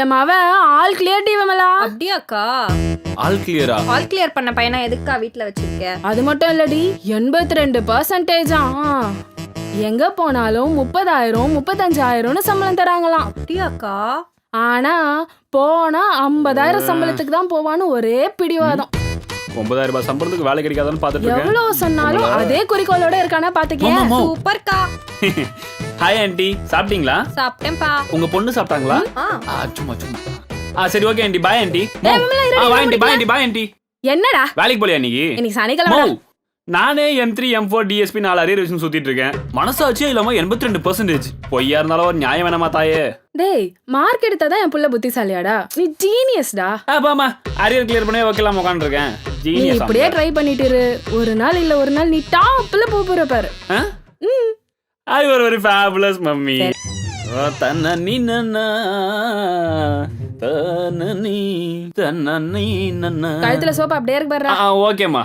என் மவன் all clear டிவமலா. அப்படியாக்கா? All கிளியரா? ஆல் கிளியர் பண்ண பையனா எதுக்கா வீட்ல வச்சிருக்க? அது மட்டும் இல்லடி 82%. எங்க போனாலும் 30,000 35,000 சம்பளம் தராங்களாம். அப்படியாக்கா? ஆனா போனா 50,000 சம்பளத்துக்கு தான் போவான்னு ஒரே பிடிவாதம். 9,000 ரூபாய் சம்பளத்துக்கு வேலை கிடைக்காதான்னு பாத்துட்டு இருக்கேன். எவ்வளவு சொன்னாலும் அதே குறிக்கோளோட இருக்கானா பாத்துக்கியா? சூப்பர்க்கா. ஹாய் ஆண்டி, சாப்பிட்டீங்களா? சாப்பிட்டேன்பா. உங்க பொண்ணு சாப்பிட்டாங்களா? சும்மா சரி okay aunty, bye aunty. Bye aunty, bye aunty, bye aunty. என்னடா வேலைக்கு போலியா இன்னைக்கு? இன்னைக்கு சனிக்கிழமை. நானே M3 M4 DSP 4 அரியர் சுத்திட்டு இருக்கேன். மனசாட்சியே இல்லாம 82%. பொய்யா இருந்தாலும் ஒரு நியாயம் வேணாமா தாயே? டேய் மார்க் எடுத்தாதான் என் புள்ள புத்திசாலியாடா. நீ ஜீனியஸ்டா. ஆமா அரியர் கிளியர் பண்ணி வைக்கலாம் உட்கார்ந்து இருக்கேன். நீ ஜீனியஸ். இப்படியே ட்ரை பண்ணிட்டு இரு. ஒரு நாள் இல்ல ஒரு நாள் நீ டாப்ல போற பாரு. I were very fabulous mummy. தன்னி நன்னா தன்னி தன்னி நன்னா. கழுத்துல சோப்பு அப்படியே இருக்கு பாரு. ஓகேம்மா.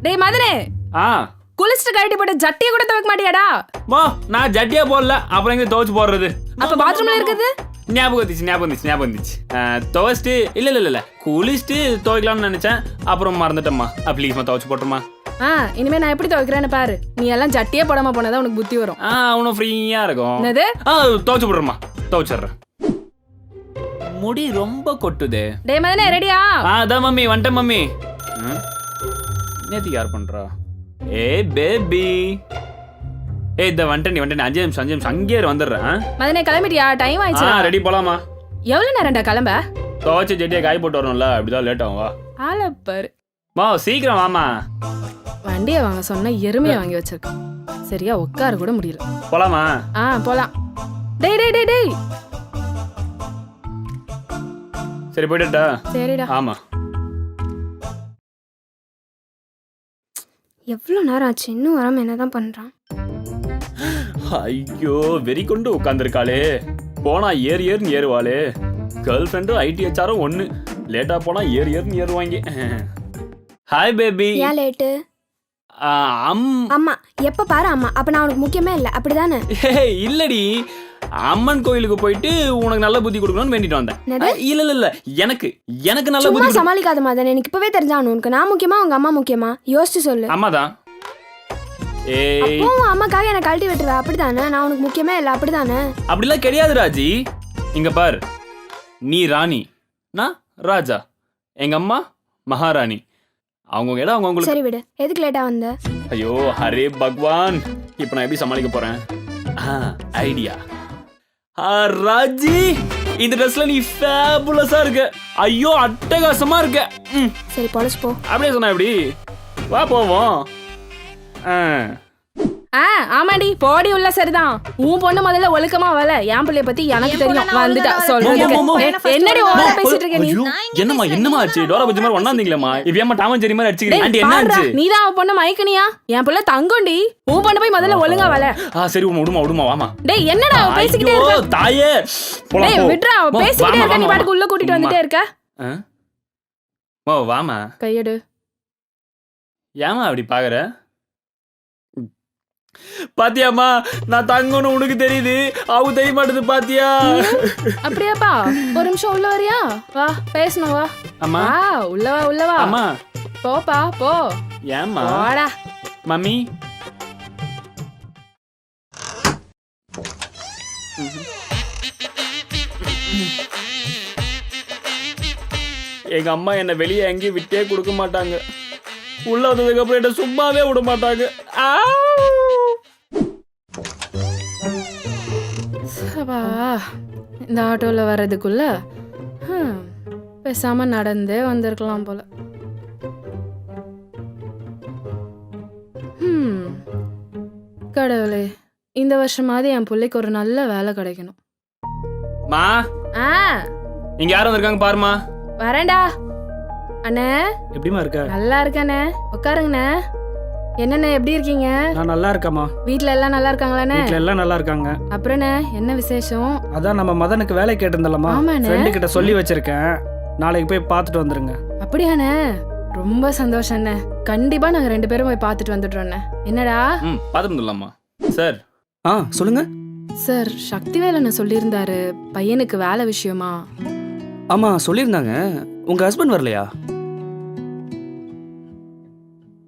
டேய் மதனே, குளிச்சுட்டு கழட்டி போட்டு ஜட்டியை கூட துவைக்க மாட்டியாடா? நான் ஜட்டியா போடல, அப்புறம் எங்க துவைச்சு போடுறது? அப்ப பாத்ரூம்ல இருக்குது? ஞாபகம் வந்துச்சு. துவைச்சிட்டு இல்ல குளிச்சுட்டு துவைக்கலாம்னு நினைச்சேன், அப்புறம் மறந்துட்டேம்மா. ப்ளீஸ்மா துவைச்சு போட்டுமா. இனிமே நான் எப்படி துவைக்கிறேன்னு பாரு. நீ எல்லாம் ஜட்டியே போடாம போனாதான் உனக்கு புத்தி வரும். அவனும் ஃப்ரீயா இருக்கும். என்னது? துவைச்சு போடுறமா, துவைச்சிடுறேன். முடி ரொம்ப கொட்டுதே. டேய் மதனே ரெடியா? அதான் மம்மி வந்துட்டேன் மம்மி. நேத்து யார் பண்றா? ஏய் பேபி. இத வந்துட்டேன் 5 நிமிஷம் அங்கேயே வந்துடுறேன். மதனே கிளம்பிட்டியா? டைம் ஆயிடுச்சு. ரெடி போலாமா? எவ்வளவு நேரம்டா கிளம்ப? துவைச்ச ஜட்டியை காய் போட்டு வரணும்ல, அப்படிதான் லேட் ஆகும். வா ஆளப்பாரு. சீக்கிரம் வாமா. வண்டியை வாங்க சொன்னா எருமையை வாங்கி வச்சிருக்கேன். சரியா உட்கார கூட முடியல. போலாமா? போலாம். டேய் சரி போயிட்டா? சரிடா. ஆமா. எவ்வளோ நேரம் ஆச்சு இன்னும் வராம என்னதான் பண்றான்? ஐயோ வெறி கொண்டு உட்காந்துருக்காளே. போனா ஏறுன்னு ஏறுவாளே. கேர்ள் ஃப்ரெண்டும் ITHR ஒண்ணு. லேட்டா போனா ஏறுன்னு ஏறுவாங்க. Hi baby. ஏன் லேட்டு? அம்மா எப்ப பாரு அம்மா. அப்ப நான் உனக்கு முக்கியமே இல்ல அப்படிதானே? இல்லடி, அம்மன் கோயிலுக்கு போயிட்டு உனக்கு நல்ல புத்தி கொடுக்கணும்னு வேண்டிட்டு வந்தேன். இல்ல எனக்கு நல்ல புத்தி. சமாளிக்காத மாதிரி எனக்கு இப்பவே தெரிஞ்சானு. உனக்கு நான் முக்கியமா உங்க அம்மா முக்கியமா? யோசிச்சு சொல்லு. அம்மாதான். அப்போ அம்மாக்காக என்ன கழட்டி விட்டுருவ அப்படிதானே? நான் உனக்கு முக்கியமே இல்ல அப்படிதானே? அப்படிலாம் கிடையாது ராஜி. இங்க பாரு, நீ ராணி, நான் ராஜா. எங்க அம்மா மகாராணி. அவங்க இடம் அவங்களுக்கு. சரி விடு, எதுக்கு லேட்டா வந்த? ஐயோ ஹரே பகவான், இப்ப நான் எப்படி சமாளிக்க போறேன்? ஐடியா. ராஜி, இந்த ட்ரெஸ்ல நீ ஃபேபுலஸா இருக்க. ஐயோ அட்டகாசமா இருக்க. சரி பொழச்சு போ. அப்படியே சொன்னா எப்படி? வா போவோம். ஆமாடி போடி உள்ள. சரிதான், உன் பொண்ணு முதல்ல ஒழுக்கமா வரல. என் பிள்ளைய பத்தி எனக்கு தெரியும். வந்துட்டா சொல்றதுக்கு. என்னடி ஓவரா பேசிட்டு இருக்க நீ? என்னமா ஆச்சு? டோரா பஜ்ஜி மாதிரி ஒண்ணாந்தீங்களேமா? இப்ப ஏமா டாமன் ஜெரி மாதிரி அடிச்சிக்கிறீங்க? ஆண்டி என்ன ஆச்சு? நீதான் அவ பொண்ணு மயக்கனியா? என் பிள்ளை தங்கோண்டி. உன் பொண்ணு போய் முதல்ல ஒழுங்கா வரல. சரி விடுமா வாமா. டேய் என்னடா பேசிக்கிட்டே இருக்க? தாயே டேய் விட்றா, பேசிக்கிட்டே இருக்க. நீ பாட்டுக்கு உள்ள கூட்டிட்டு வந்துட்டே இருக்க. வாமா. கையெடு. ஏமா அப்படி பாக்குற? பாத்தியாமா, நான் தங்கன்னு உனக்கு தெரியுது, அவங்க தெரிய மாட்டேது. பாத்தியா? அப்படியாப்பா? ஒரு நிமிஷம் உள்ள வரியா? வா பேசணும். வா அம்மா. உள்ள வா. அம்மா போப்பா போ. ஏம்மா? வாடா மம்மி. எங்க அம்மா என்ன வெளியே எங்கேயும் விட்டே கொடுக்க மாட்டாங்க. உள்ள வந்ததுக்கு அப்புறம் என்ன சும்மாவே விட மாட்டாங்க. இந்த ஆட்டோல வர்றதுக்குள்ள பேசாம நடந்தே வந்திருக்கலாம் போல. கடவுளே, இந்த வருஷமாவது என் பிள்ளைக்கு ஒரு நல்ல வேலை கிடைக்கணும். மா, இங்க யாரும் வந்திருக்காங்க பாருமா. வரேன்டா. அண்ணே எப்படிமா இருக்க? நல்லா இருக்கண்ணே, உட்காருங்கண்ணே. என்னண்ணே எப்படி இருக்கீங்க? நான் நல்லா இருக்கேம்மா. வீட்ல எல்லாம் நல்லா இருக்காங்களாண்ணே? வீட்ல எல்லாம் நல்லா இருக்காங்க. அப்புறண்ணே என்ன விசேஷம்? அதான் நம்ம மதனுக்கு வேலை கேட்டிருந்தலம்மா, ஃப்ரெண்டு கிட்ட சொல்லி வச்சிருக்கேன். நாளைக்கு போய் பார்த்துட்டு வந்துருங்க. அப்படியாண்ணே? ரொம்ப சந்தோஷம்ண்ணே. கண்டிப்பா நாங்க 2 பேரும் போய் பார்த்துட்டு வந்துடுறோண்ணே. என்னடா? பார்த்துட்டு வந்துடலாமா சார்? சொல்லுங்க. சார் சக்திவேலனை சொல்லியிருந்தாரு பையனுக்கு வேலை விஷயமா. ஆமா சொல்லியிருந்தாங்க. உங்க ஹஸ்பண்ட் வரலையா?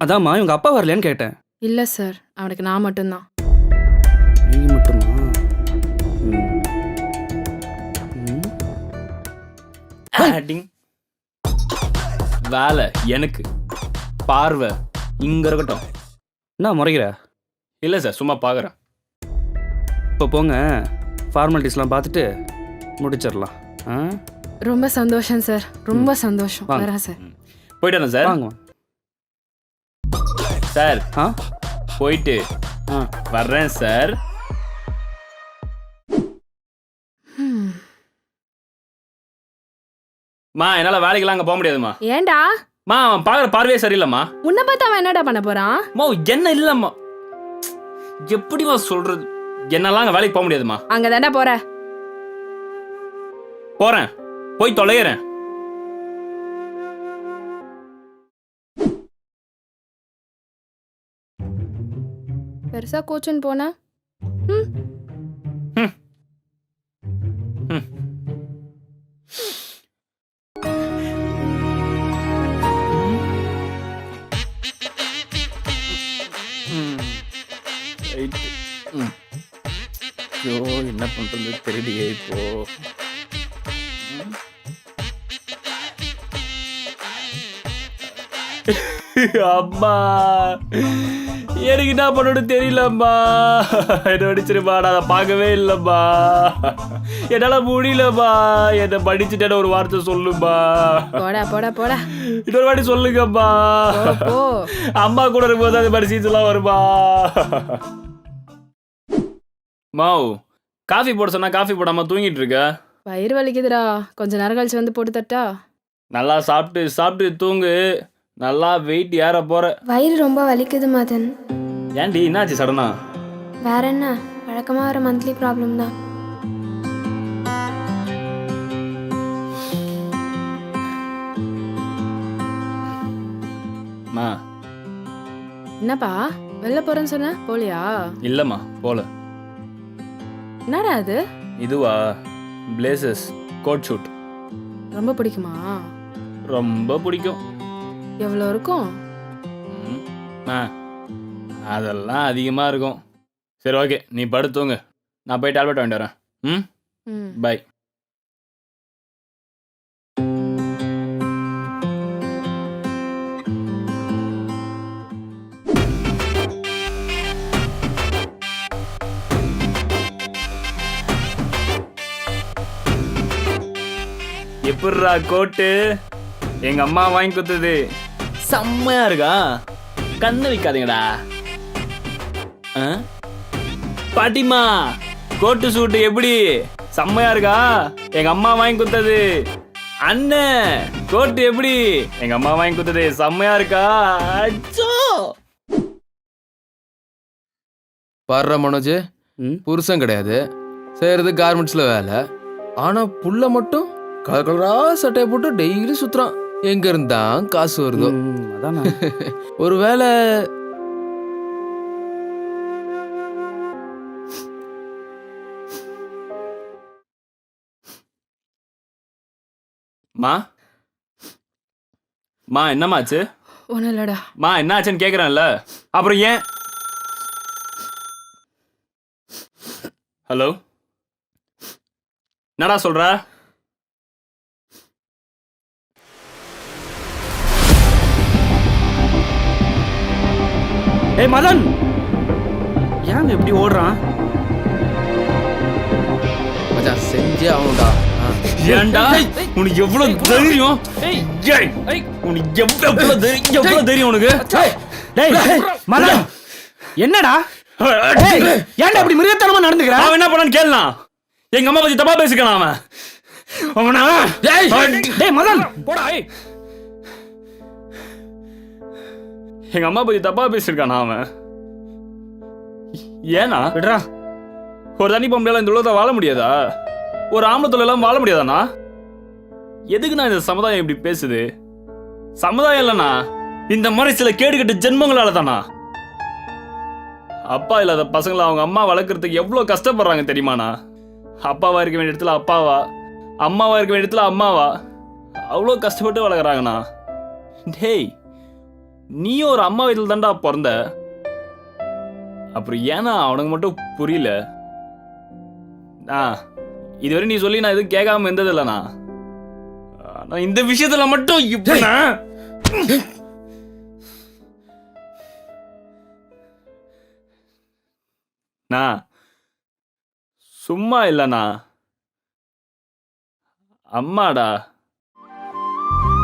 அதாம்மா இவங்க அப்பா வரலையான்னு கேட்டேன். இல்ல சார், அவனுக்கு நான் மட்டும்தான். நீங்க மட்டுமா? வேலை எனக்கு, பார்வை இங்க இருக்கட்டும். என்ன முறைகிற? இல்ல சார், சும்மா பாக்குறேன். இப்போ போங்க, ஃபார்மாலிட்டிஸ்லாம் பார்த்துட்டு முடிச்சிடலாம். ஆ ரொம்ப சந்தோஷம் சார், ரொம்ப சந்தோஷம். வாங்க. வரேன் சார். போயிட்டானே சார்? வாங்க. சார் ஆ போயிட்டு ஆ வர்றேன் சார். மா என்னால வேலைக்கெல்லாம் அங்க போக முடியாதுமா. ஏன்டா? மா அவன் பாக்குற பார்வையே சரியில்லைம்மா. உன்னை பார்த்து அவன் என்னடா பண்ண போறான்? மா என்ன இல்லம்மா, எப்படிமா சொல்றது, என்னெல்லாம் அங்க வேலைக்கு போக முடியாதுமா. அங்க தாண்டா போற. போறேன், போய் தொலைகிறேன். பெருசா கோச்சுன்னு போன. ஐயோ என்ன பண்றது தெரியலையே இப்போ. அம்மா எனக்கு என்ன பண்ணணும் தெரியலம்மா. என்ன அடிச்சிருப்பா, நான் அதை பார்க்கவே இல்லைம்மா. என்னால முடியலம்மா. என்ன படிச்சுட்டேன்னு ஒரு வார்த்தை சொல்லுமா. போடா போடா போடா. இன்னொரு வாட்டி சொல்லுங்கம்மா. போ. அம்மா கூட இருக்கும்போது அது மாதிரி சீன்ஸ்லாம் வருமா. மாவ் காஃபி போட சொன்னா காஃபி போடாம தூங்கிட்டு இருக்க. வயிறு வலிக்குதுடா, கொஞ்ச நேரம் கழிச்சு வந்து போட்டு தட்டா. நல்லா சாப்பிட்டு தூங்கு. நல்லா வெயிட் ஏற போற. வயிறு ரொம்ப வலிக்குது மதன். ஏன்டி என்னாச்சு சடனா? வேற என்ன, வழக்கமாக வர மந்த்லி ப்ராப்ளம் தான். மா என்னப்பா வெளில போறேன்னு சொன்ன, போலியா? இல்லம்மா போல. என்னடா அது? இதுவா, பிளேசஸ் கோட் ஷூட். ரொம்ப பிடிக்குமா? ரொம்ப பிடிக்கும். எவ்வளோ இருக்கும்? அதெல்லாம் அதிகமாக இருக்கும். சரி ஓகே, நீ படுத்துங்க, நான் போய் டேப்லெட் வாங்கிட்டு வரேன். ம். பை. எப்படிரா கோட்டு? எங்க அம்மா வாங்கி கொடுத்தது செம்மையா இருக்கா? கண்ணு வைக்காதீங்கடா. பாட்டிமா கோட்டு சூட்டு எப்படி செம்மையா இருக்கா? எங்க அம்மா வாங்கி கொடுத்தது. அண்ணன் கோட்டு எப்படி? எங்க அம்மா வாங்கி கொடுத்தது செம்மையா இருக்கா? அச்சோ பாடுற மனோஜ், புருஷன் கிடையாது, செய்யறது கார்மெண்ட்ஸ்ல வேலை. ஆனா புள்ள மட்டும் கலர் கலரா சட்டையை போட்டு டெய்லி சுத்துறான். எங்க இருந்தான் காசு வருதோ. அதான் ஒரு வேலை மா என்னமாச்சு? ஒன்றும் இல்லடா. மா என்ன ஆச்சுன்னு கேக்குறேன்ல, அப்புறம் ஏன்? ஹலோ, என்னடா சொல்ற? ஏய் மதன், ஏன் இப்படி ஓடுறான்? மச்சான் செஞ்சே ஆகணும்டா. ஏன்டா உனக்கு எவ்வளவு தைரியம்? உனக்கு எவ்வளவு தைரியம் உனக்கு? டேய் மதன், என்னடா ஏன்டா இப்படி மிருகத்தனமா நடந்துக்கிற? அவன் என்ன பண்ணான்னு கேளலாம். எங்க அம்மா பத்தி தப்பா பேசிக்கலாம் அவன். அவனா டேய் மதன் போடா. எங்க அம்மா பத்தி தப்பா பேசிருக்கானா அவன்? ஏனா விடுறா. ஒரு தனி பொம்பளையால இந்த உலகத்தை வாழ முடியாதா? ஒரு ஆம்பளை தொழிலாம் வாழ முடியாதாண்ணா? எதுக்கு நான் இந்த சமுதாயம் இப்படி பேசுது? சமுதாயம் இல்லைண்ணா, இந்த மாதிரி சில கேடுகட்ட ஜென்மங்களால தானா? அப்பா இல்லாத பசங்களை அவங்க அம்மா வளர்க்குறதுக்கு எவ்வளோ கஷ்டப்படுறாங்க தெரியுமாண்ணா? அப்பாவா இருக்க வேண்டிய இடத்துல அப்பாவா, அம்மாவா இருக்க வேண்டிய இடத்துல அம்மாவா, அவ்வளோ கஷ்டப்பட்டு வளர்க்குறாங்கண்ணா. டேய், நீயும் ஒரு அம்மா வீட்டில் தான்டா பிறந்த. அப்புறம் ஏன்னா அவனுக்கு மட்டும் புரியல? இதுவரை நீ சொல்லி நான் எதுவும் கேட்காம இருந்தது இல்லைண்ணா. நான் இந்த விஷயத்துல மட்டும் இப்ப நான் சும்மா இல்லைண்ணா, அம்மாடா.